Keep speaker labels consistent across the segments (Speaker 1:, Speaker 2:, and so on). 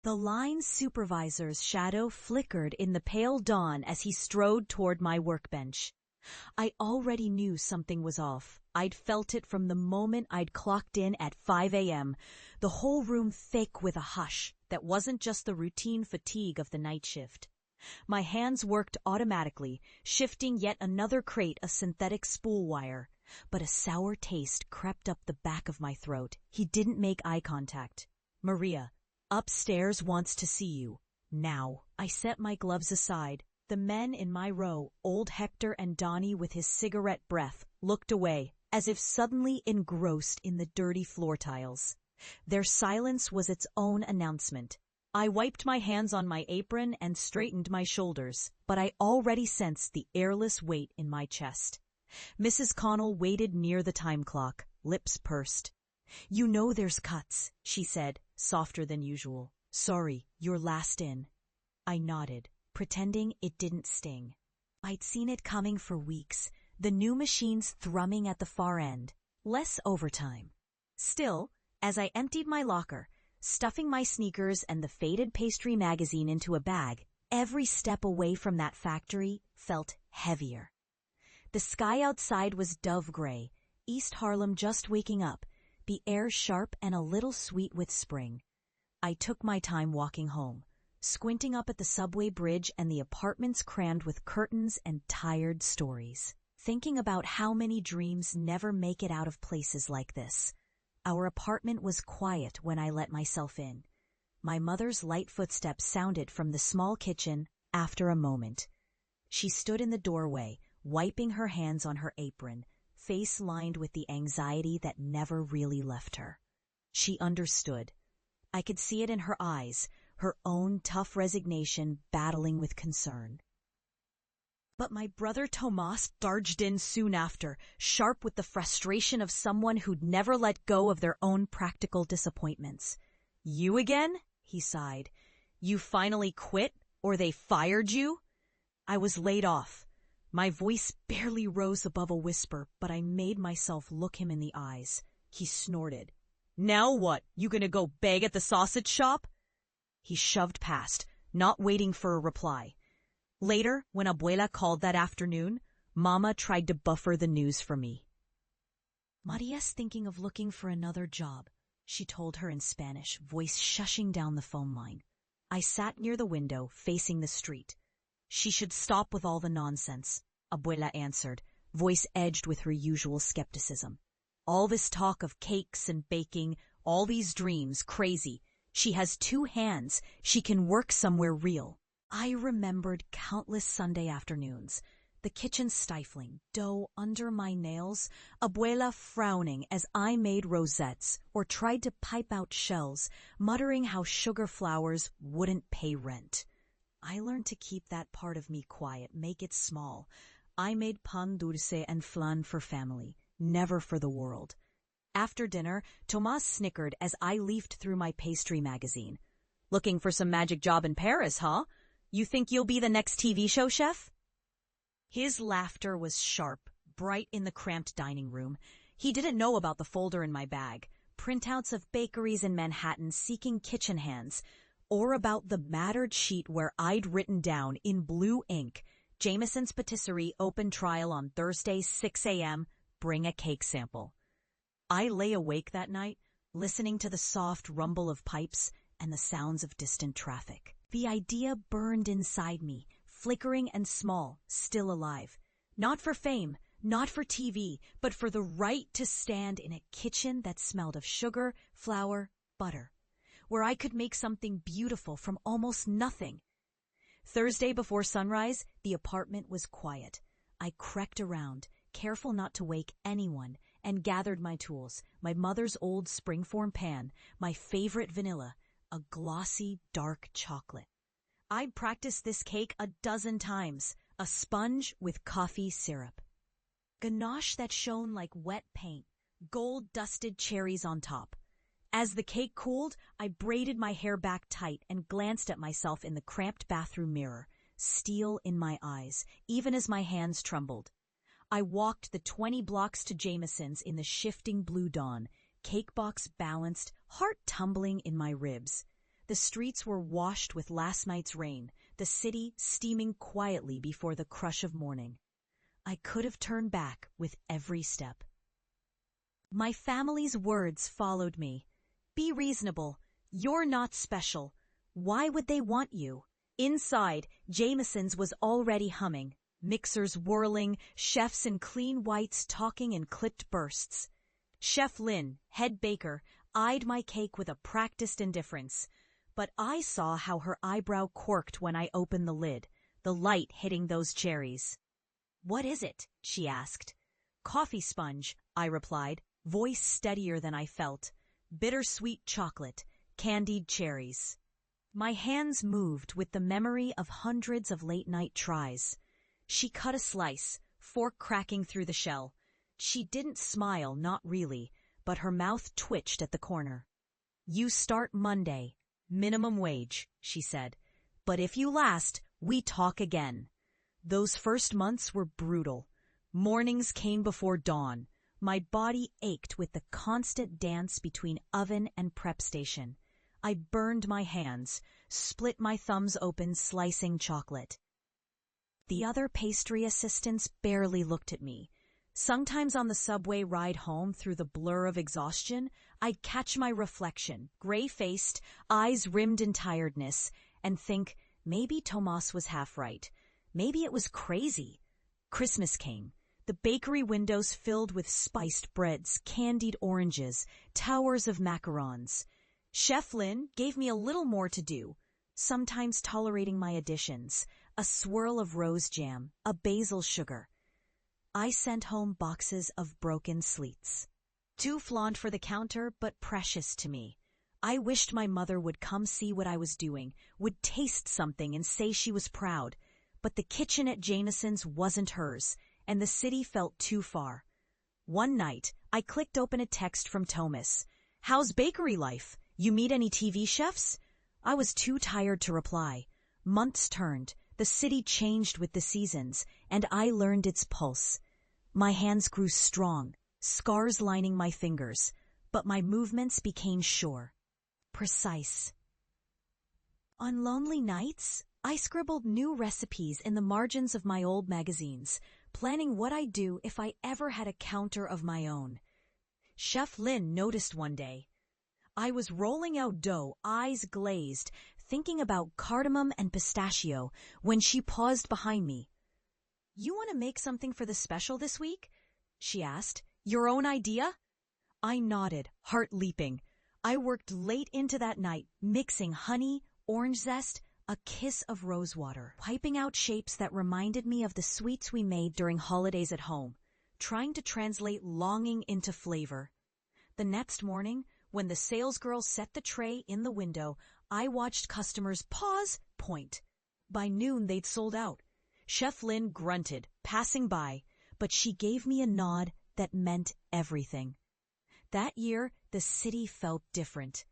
Speaker 1: The line supervisor's shadow flickered in the pale dawn as he strode toward my workbench. I already knew something was off. I'd felt it from the moment I'd clocked in at 5 a.m., the whole room thick with a hush that wasn't just the routine fatigue of the night shift. My hands worked automatically, shifting yet another crate of synthetic spool wire, but a sour taste crept up the back of my throat. He didn't make eye contact. "Maria, upstairs wants to see you. Now." I set my gloves aside. The men in my row, old Hector and Donnie with his cigarette breath, looked away, as if suddenly engrossed in the dirty floor tiles. Their silence was its own announcement. I wiped my hands on my apron and straightened my shoulders, but I already sensed the airless weight in my chest. Mrs. Connell waited near the time clock, lips pursed. "You know there's cuts," she said, softer than usual. "Sorry, you're last in." I nodded, pretending it didn't sting. I'd seen it coming for weeks, the new machines thrumming at the far end. Less overtime. Still, as I emptied my locker, stuffing my sneakers and the faded pastry magazine into a bag, every step away from that factory felt heavier. The sky outside was dove gray, East Harlem just waking up, the air sharp and a little sweet with spring. I took my time walking home, squinting up at the subway bridge and the apartments crammed with curtains and tired stories, thinking about how many dreams never make it out of places like this. Our apartment was quiet when I let myself in. My mother's light footsteps sounded from the small kitchen after a moment. She stood in the doorway, wiping her hands on her apron, face lined with the anxiety that never really left her. She understood. I could see it in her eyes, her own tough resignation battling with concern. But my brother Tomas barged in soon after, sharp with the frustration of someone who'd never let go of their own practical disappointments. "You again?" he sighed. "You finally quit, or they fired you?" I was laid off. My voice barely rose above a whisper, but I made myself look him in the eyes. He snorted. "Now what? You gonna go beg at the sausage shop?" He shoved past, not waiting for a reply. Later, when Abuela called that afternoon, Mama tried to buffer the news for me. "Maria's thinking of looking for another job," she told her in Spanish, voice shushing down the phone line. I sat near the window, facing the street. "She should stop with all the nonsense," Abuela answered, voice edged with her usual skepticism. "All this talk of cakes and baking, all these dreams, crazy. She has 2 hands. She can work somewhere real." I remembered countless Sunday afternoons, the kitchen stifling, dough under my nails, Abuela frowning as I made rosettes or tried to pipe out shells, muttering how sugar flowers wouldn't pay rent. I learned to keep that part of me quiet, make it small. I made pan dulce and flan for family, never for the world. After dinner, Tomas snickered as I leafed through my pastry magazine. "Looking for some magic job in Paris, huh? You think you'll be the next TV show chef?" His laughter was sharp, bright in the cramped dining room. He didn't know about the folder in my bag, printouts of bakeries in Manhattan seeking kitchen hands, or about the mattered sheet where I'd written down in blue ink, "Jameson's Patisserie open trial on Thursday, 6 a.m., bring a cake sample." I lay awake that night, listening to the soft rumble of pipes and the sounds of distant traffic. The idea burned inside me, flickering and small, still alive. Not for fame, not for TV, but for the right to stand in a kitchen that smelled of sugar, flour, butter, where I could make something beautiful from almost nothing. Thursday before sunrise, the apartment was quiet. I creaked around, careful not to wake anyone, and gathered my tools, my mother's old springform pan, my favorite vanilla, a glossy, dark chocolate. I'd practiced this cake a dozen times, a sponge with coffee syrup. Ganache that shone like wet paint, gold-dusted cherries on top. As the cake cooled, I braided my hair back tight and glanced at myself in the cramped bathroom mirror, steel in my eyes, even as my hands trembled. I walked the 20 blocks to Jameson's in the shifting blue dawn, cake box balanced, heart tumbling in my ribs. The streets were washed with last night's rain, the city steaming quietly before the crush of morning. I could have turned back with every step. My family's words followed me. Be reasonable. You're not special. Why would they want you? Inside, Jameson's was already humming, mixers whirling, chefs in clean whites talking in clipped bursts. Chef Lin, head baker, eyed my cake with a practiced indifference, but I saw how her eyebrow quirked when I opened the lid, the light hitting those cherries. "What is it?" she asked. "Coffee sponge," I replied, voice steadier than I felt. "Bittersweet chocolate, candied cherries." My hands moved with the memory of hundreds of late-night tries. She cut a slice, fork cracking through the shell. She didn't smile, not really, but her mouth twitched at the corner. "You start Monday. Minimum wage," she said. "But if you last, we talk again." Those first months were brutal. Mornings came before dawn. My body ached with the constant dance between oven and prep station. I burned my hands, split my thumbs open slicing chocolate. The other pastry assistants barely looked at me. Sometimes on the subway ride home through the blur of exhaustion, I'd catch my reflection, gray-faced, eyes rimmed in tiredness, and think, maybe Tomas was half right. Maybe it was crazy. Christmas came. The bakery windows filled with spiced breads, candied oranges, towers of macarons. Chef Lin gave me a little more to do, sometimes tolerating my additions, a swirl of rose jam, a basil sugar. I sent home boxes of broken sleets. Too flaunt for the counter, but precious to me. I wished my mother would come see what I was doing, would taste something and say she was proud. But the kitchen at Jameson's wasn't hers, and the city felt too far. One night, I clicked open a text from Thomas. "How's bakery life? You meet any TV chefs?" I was too tired to reply. Months turned, the city changed with the seasons, and I learned its pulse. My hands grew strong, scars lining my fingers, but my movements became sure, precise. On lonely nights, I scribbled new recipes in the margins of my old magazines, planning what I'd do if I ever had a counter of my own. Chef Lin noticed one day. I was rolling out dough, eyes glazed, thinking about cardamom and pistachio, when she paused behind me. "You want to make something for the special this week?" she asked. "Your own idea?" I nodded, heart leaping. I worked late into that night, mixing honey, orange zest, a kiss of rosewater, piping out shapes that reminded me of the sweets we made during holidays at home, trying to translate longing into flavor. The next morning, when the salesgirl set the tray in the window, I watched customers pause, point. By noon, they'd sold out. Chef Lin grunted, passing by, but she gave me a nod that meant everything. That year, the city felt different.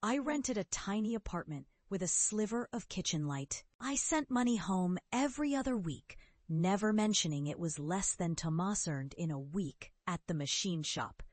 Speaker 1: I rented a tiny apartment with a sliver of kitchen light. I sent money home every other week, never mentioning it was less than Tomas earned in a week at the machine shop.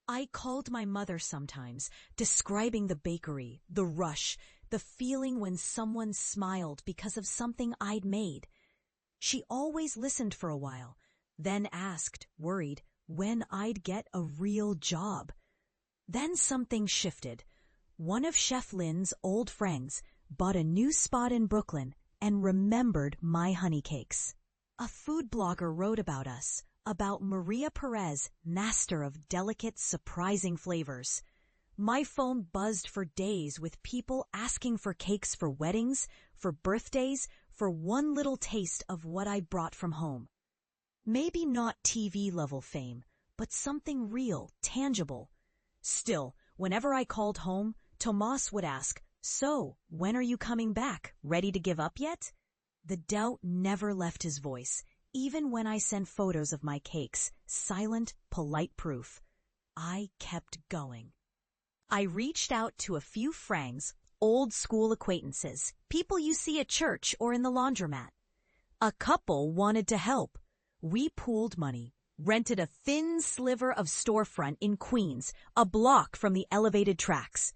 Speaker 1: I called my mother sometimes, describing the bakery, the rush, the feeling when someone smiled because of something I'd made. She always listened for a while, then asked, worried, when I'd get a real job. Then something shifted. One of Chef Lin's old friends bought a new spot in Brooklyn and remembered my honey cakes. A food blogger wrote about us, about Maria Perez, master of delicate, surprising flavors. My phone buzzed for days with people asking for cakes for weddings, for birthdays, for one little taste of what I brought from home. Maybe not TV-level fame, but something real, tangible. Still, whenever I called home, Tomas would ask, "So, when are you coming back? Ready to give up yet?" The doubt never left his voice, even when I sent photos of my cakes, silent, polite proof. I kept going. I reached out to a few frangs, old school acquaintances, people you see at church or in the laundromat. A couple wanted to help. We pooled money, rented a thin sliver of storefront in Queens, a block from the elevated tracks.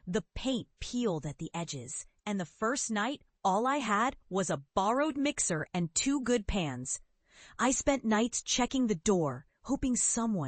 Speaker 1: The paint peeled at the edges, and the first night, all I had was a borrowed mixer and 2 good pans. I spent nights checking the door, hoping someone